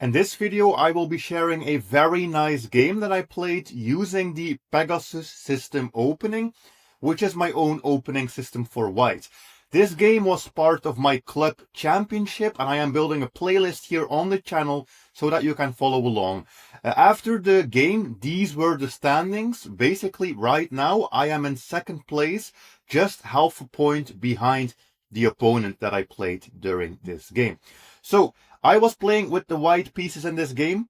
In this video, I will be sharing a very nice game that I played using the Pegasus system opening, which is my own opening system for white. This game was part of my club championship, and I am building a playlist here on the channel so that you can follow along. After the game, these were the standings. Basically, right now, I am in second place, just half a point behind the opponent that I played during this game. So, I was playing with the white pieces in this game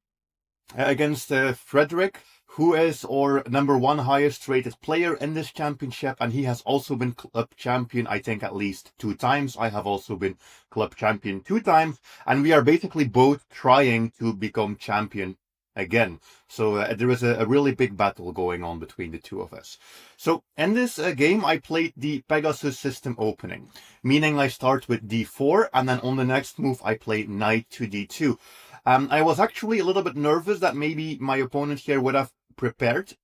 against Frederick, who is our #1 highest rated player in this championship, and he has also been club champion, I think, at least 2 times. I have also been club champion 2 times, and we are basically both trying to become champion again. So there is a really big battle going on between the two of us. So in this game, I played the Pegasus system opening, meaning I start with d4, and then on the next move, I play knight to d2. I was actually a little bit nervous that maybe my opponent here would have prepared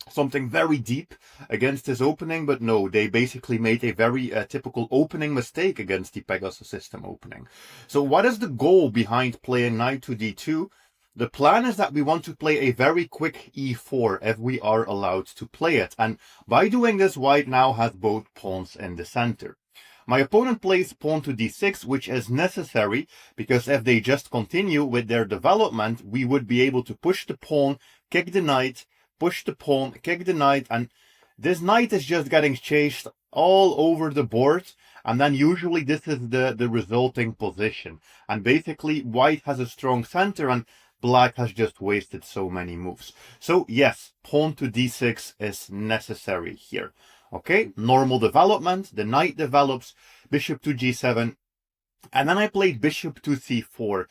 something very deep against his opening, but no, they basically made a very typical opening mistake against the Pegasus system opening. So what is the goal behind playing knight to d2? The plan is that we want to play a very quick e4 if we are allowed to play it, and by doing this, white now has both pawns in the center. My opponent plays pawn to d6, which is necessary, because if they just continue with their development, we would be able to push the pawn, kick the knight, push the pawn, kick the knight, and this knight is just getting chased all over the board, and then usually this is the resulting position. And basically, white has a strong center, and black has just wasted so many moves. So yes, pawn to d6 is necessary here. Okay, normal development, the knight develops, bishop to g7, and then I played bishop to c4.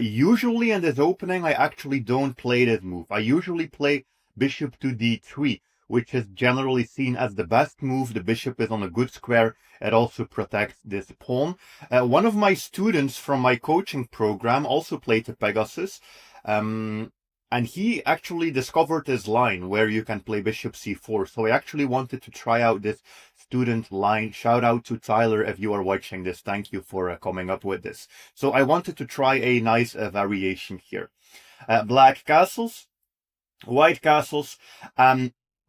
Usually in this opening, I actually don't play this move. I usually play bishop to d3, which is generally seen as the best move. The bishop is on a good square. It also protects this pawn. One of my students from my coaching program also played the Pegasus. And he actually discovered this line where you can play bishop c4. So I actually wanted to try out this student line. Shout out to Tyler if you are watching this. Thank you for coming up with this. So I wanted to try a nice variation here. Black castles, white castles.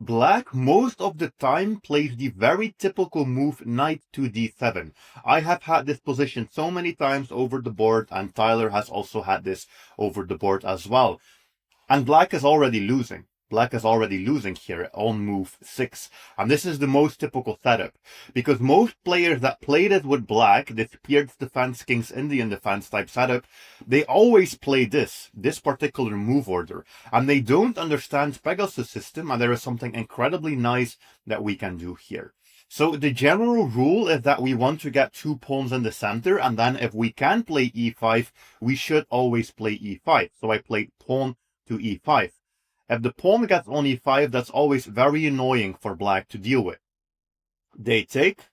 Black most of the time plays the very typical move knight to d7. I have had this position so many times over the board, and Tyler has also had this over the board as well. And black is already losing. Black is already losing here on move 6. And this is the most typical setup, because most players that played it with black, this Pierce defense, King's Indian defense type setup, they always play this particular move order. And they don't understand Pegasus system, and there is something incredibly nice that we can do here. So the general rule is that we want to get 2 pawns in the center, and then if we can play e5, we should always play e5. So I played pawn to e5. If the pawn gets on e5, that's always very annoying for black to deal with. They take,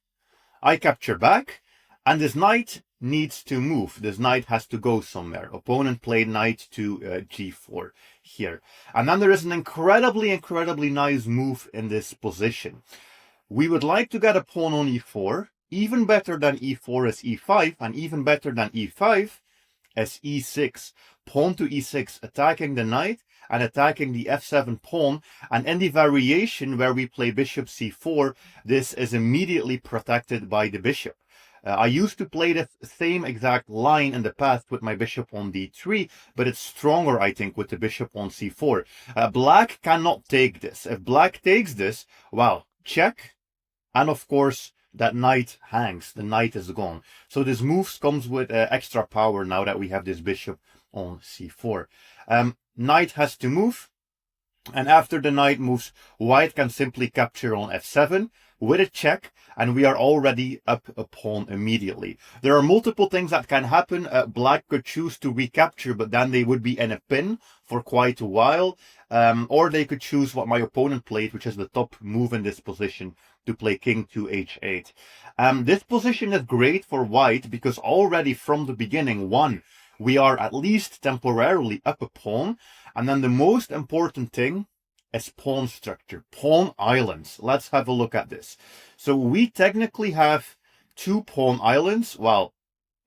I capture back, and this knight needs to move. This knight has to go somewhere. Opponent played knight to g4 here. And then there is an incredibly nice move in this position. We would like to get a pawn on e4. Even better than e4 is e5, and even better than e5 is e6. Pawn to e6, attacking the knight and attacking the f7 pawn. And in the variation where we play bishop c4, this is immediately protected by the bishop. I used to play the same exact line in the past with my bishop on d3, but it's stronger, I think, with the bishop on c4. Black cannot take this. If black takes this, well, check. And of course, that knight hangs. The knight is gone. So this move comes with extra power now that we have this bishop on c4. Knight has to move. And after the knight moves, white can simply capture on f7 with a check, and we are already up a pawn immediately. There are multiple things that can happen. Black could choose to recapture, but then they would be in a pin for quite a while. Or they could choose what my opponent played, which is the top move in this position, to play king to h8. This position is great for white because already from the beginning, we are at least temporarily up a pawn. And then the most important thing is pawn structure, pawn islands. Let's have a look at this. So we technically have 2 pawn islands. Well,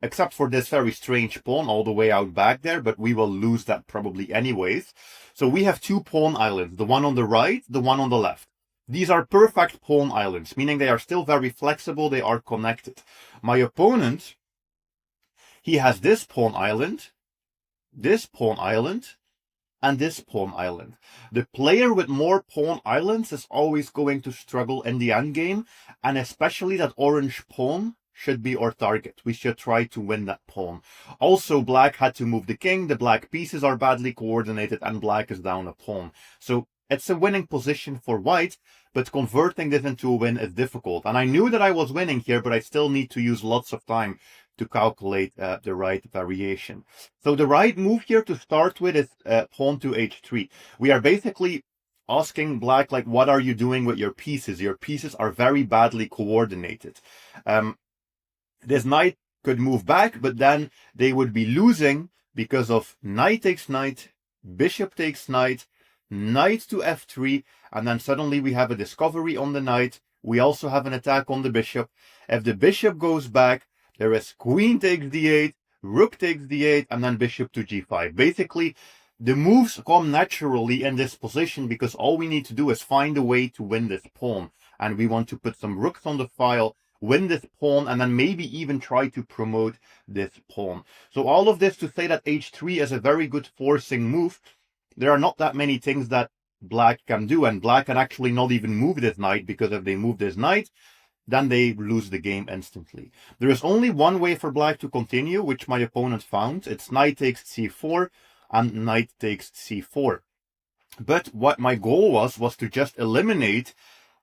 except for this very strange pawn all the way out back there, but we will lose that probably anyways. So we have two pawn islands, the one on the right, the one on the left. These are perfect pawn islands, meaning they are still very flexible, they are connected. My opponent, he has this pawn island, and this pawn island. The player with more pawn islands is always going to struggle in the endgame, and especially that orange pawn should be our target. We should try to win that pawn. Also, black had to move the king, the black pieces are badly coordinated, and black is down a pawn. So it's a winning position for white, but converting this into a win is difficult. And I knew that I was winning here, but I still need to use lots of time to calculate the right variation. So the right move here to start with is pawn to h3. We are basically asking black, like, what are you doing with your pieces? Your pieces are very badly coordinated. This knight could move back, but then they would be losing because of knight takes knight, bishop takes knight, knight to f3, and then suddenly we have a discovery on the knight. We also have an attack on the bishop. If the bishop goes back, there is queen takes d8, rook takes d8, and then bishop to g5. Basically, the moves come naturally in this position because all we need to do is find a way to win this pawn. And we want to put some rooks on the file, win this pawn, and then maybe even try to promote this pawn. So all of this to say that h3 is a very good forcing move. There are not that many things that black can do, and black can actually not even move this knight, because if they move this knight, then they lose the game instantly. There is only one way for black to continue, which my opponent found. It's knight takes c4 and knight takes c4. But what my goal was to just eliminate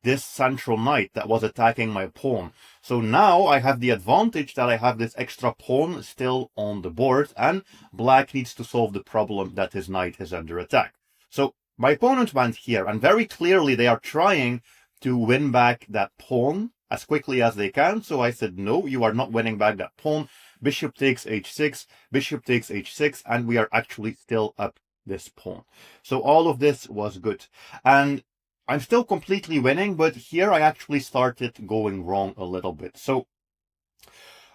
this central knight that was attacking my pawn. So now I have the advantage that I have this extra pawn still on the board, and black needs to solve the problem that his knight is under attack. So my opponent went here, and very clearly they are trying to win back that pawn as quickly as they can. So I said, no, you are not winning back that pawn. Bishop takes h6, bishop takes h6, and we are actually still up this pawn. So all of this was good. And I'm still completely winning, but here I actually started going wrong a little bit. So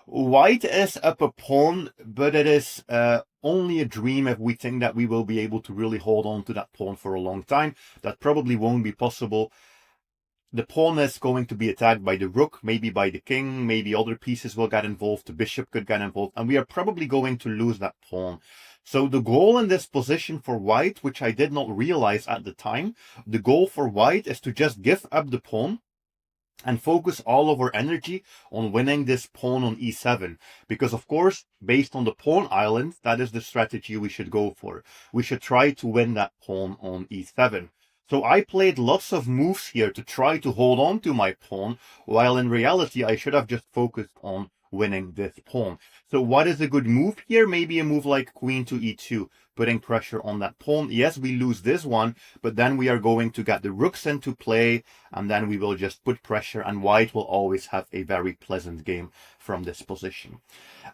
white is up a pawn, but it is only a dream if we think that we will be able to really hold on to that pawn for a long time. That probably won't be possible. The pawn is going to be attacked by the rook, maybe by the king, maybe other pieces will get involved, the bishop could get involved, and we are probably going to lose that pawn. So the goal in this position for white, which I did not realize at the time, the goal for white is to just give up the pawn and focus all of our energy on winning this pawn on e7. Because of course, based on the pawn island, that is the strategy we should go for. We should try to win that pawn on e7. So I played lots of moves here to try to hold on to my pawn, while in reality I should have just focused on winning this pawn. So what is a good move here? Maybe a move like queen to e2, putting pressure on that pawn. Yes, we lose this one, but then we are going to get the rooks into play, and then we will just put pressure, and white will always have a very pleasant game from this position.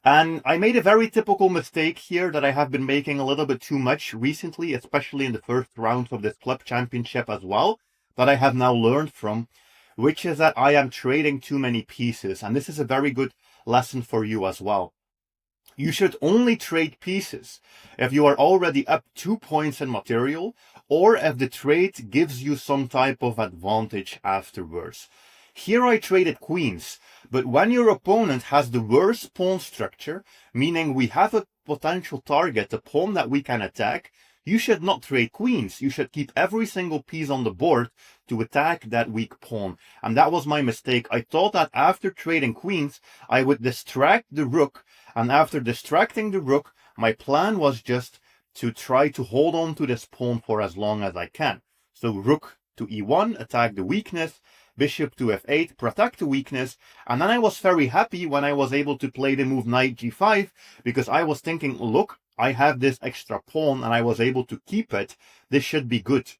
And I made a very typical mistake here that I have been making a little bit too much recently, especially in the first rounds of this club championship as well, that I have now learned from, which is that I am trading too many pieces. And this is a very good lesson for you as well. You should only trade pieces if you are already up 2 points in material, or if the trade gives you some type of advantage afterwards. Here I traded queens, but when your opponent has the worst pawn structure, meaning we have a potential target, a pawn that we can attack, you should not trade queens. You should keep every single piece on the board to attack that weak pawn. And that was my mistake. I thought that after trading queens, I would distract the rook. And after distracting the rook, my plan was just to try to hold on to this pawn for as long as I can. So rook to e1, attack the weakness. Bishop to f8, protect the weakness. And then I was very happy when I was able to play the move knight g5, because I was thinking, look, I have this extra pawn and I was able to keep it. This should be good.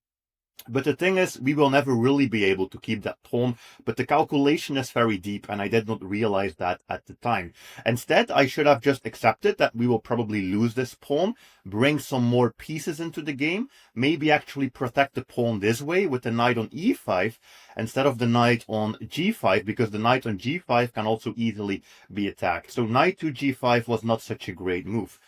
But the thing is, we will never really be able to keep that pawn, but the calculation is very deep, and I did not realize that at the time. Instead, I should have just accepted that we will probably lose this pawn, bring some more pieces into the game, maybe actually protect the pawn this way with the knight on e5 instead of the knight on g5, because the knight on g5 can also easily be attacked. So knight to g5 was not such a great move.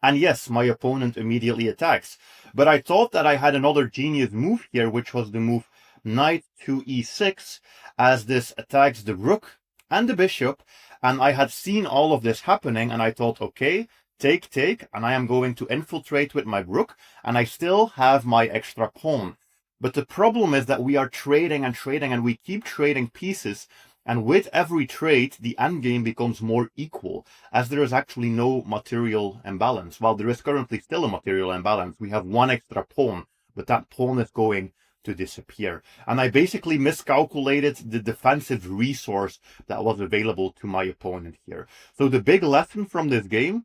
And yes, my opponent immediately attacks. But I thought that I had another genius move here, which was the move knight to e6, as this attacks the rook and the bishop. And I had seen all of this happening, and I thought, okay, take, and I am going to infiltrate with my rook, and I still have my extra pawn. But the problem is that we are trading, and we keep trading pieces. And with every trade, the endgame becomes more equal, as there is actually no material imbalance. While there is currently still a material imbalance, we have one extra pawn, but that pawn is going to disappear. And I basically miscalculated the defensive resource that was available to my opponent here. So the big lesson from this game: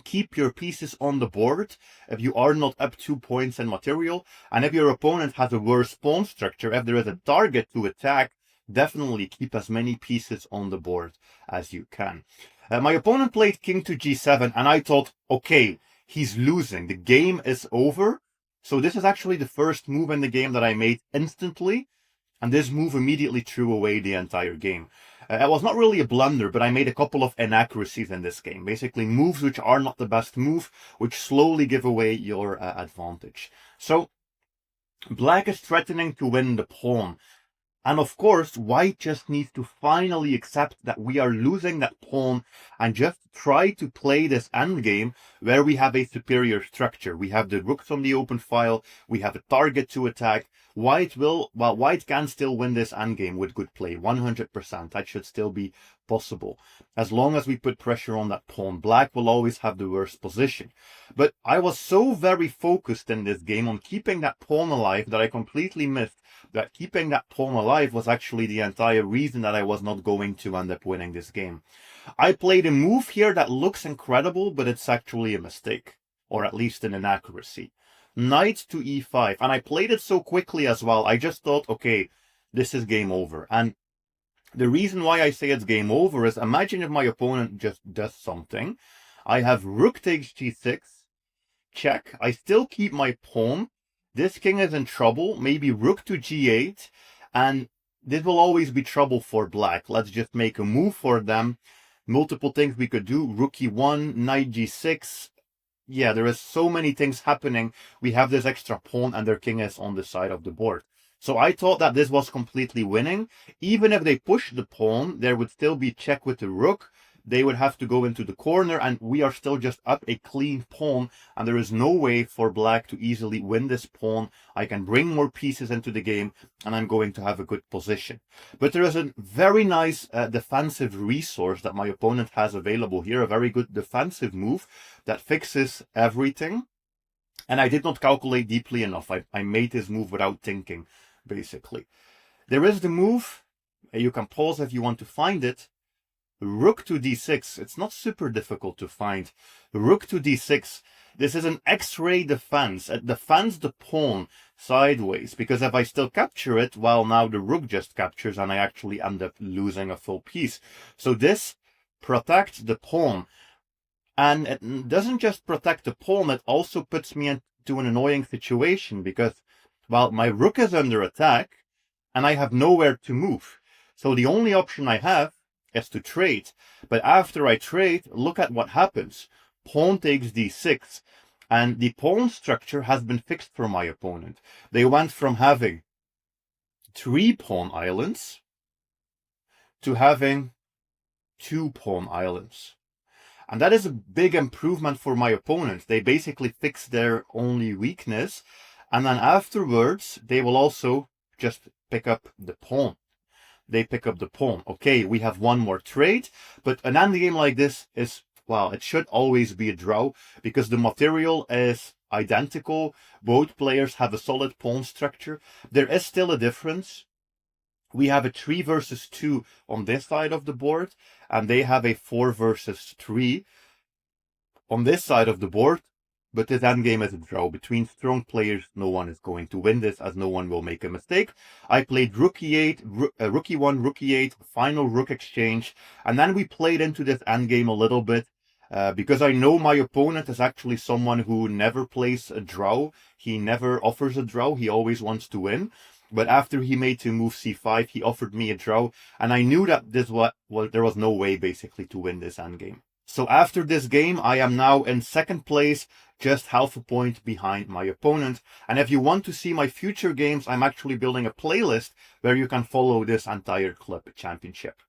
keep your pieces on the board if you are not up 2 points in material, and if your opponent has a worse pawn structure, if there is a target to attack, definitely keep as many pieces on the board as you can. My opponent played king to g7, and I thought, okay, he's losing. The game is over. So this is actually the first move in the game that I made instantly, and this move immediately threw away the entire game. It was not really a blunder, but I made a couple of inaccuracies in this game. Basically, moves which are not the best move, which slowly give away your advantage. So, black is threatening to win the pawn. And of course, white just needs to finally accept that we are losing that pawn and just try to play this endgame where we have a superior structure. We have the rooks on the open file, we have a target to attack. White can still win this endgame with good play, 100%. That should still be possible. As long as we put pressure on that pawn, black will always have the worst position. But I was so very focused in this game on keeping that pawn alive that I completely missed that keeping that pawn alive was actually the entire reason that I was not going to end up winning this game. I played a move here that looks incredible, but it's actually a mistake, or at least an inaccuracy. Knight to e5, and I played it so quickly as well, I just thought, okay, this is game over. And the reason why I say it's game over is, imagine if my opponent just does something. I have rook takes g6, check, I still keep my pawn. This king is in trouble, maybe rook to g8, and this will always be trouble for black. Let's just make a move for them. Multiple things we could do, rook e1, knight g6. Yeah, there is so many things happening. We have this extra pawn and their king is on the side of the board. So I thought that this was completely winning. Even if they push the pawn, there would still be check with the rook. They would have to go into the corner, and we are still just up a clean pawn, and there is no way for black to easily win this pawn. I can bring more pieces into the game, and I'm going to have a good position. But there is a very nice defensive resource that my opponent has available here, a very good defensive move that fixes everything. And I did not calculate deeply enough. I made this move without thinking, basically. There is the move. You can pause if you want to find it. Rook to d6, it's not super difficult to find. Rook to d6, this is an X-ray defense. It defends the pawn sideways, because if I still capture it, well, now the rook just captures and I actually end up losing a full piece. So this protects the pawn. And it doesn't just protect the pawn, it also puts me into an annoying situation, because, well, my rook is under attack and I have nowhere to move. So the only option I have is to trade. But after I trade, look at what happens. Pawn takes d6, and the pawn structure has been fixed for my opponent. They went from having 3 pawn islands to having 2 pawn islands. And that is a big improvement for my opponent. They basically fixed their only weakness, and then afterwards they will also just pick up the pawn. They pick up the pawn. Okay, we have one more trade, but an endgame like this is, well, it should always be a draw, because the material is identical. Both players have a solid pawn structure. There is still a difference. We have a 3 versus 2 on this side of the board, and they have a 4 versus 3 on this side of the board. But this endgame is a draw. Between strong players, no one is going to win this, as no one will make a mistake. I played rook e8, rook e1, rook e8, final rook exchange, and then we played into this endgame a little bit. Because I know my opponent is actually someone who never plays a draw. He never offers a draw. He always wants to win. But after he made to move c5, he offered me a draw, and I knew that there was no way basically to win this endgame. So after this game, I am now in second place, just half a point behind my opponent. And if you want to see my future games, I'm actually building a playlist where you can follow this entire club championship.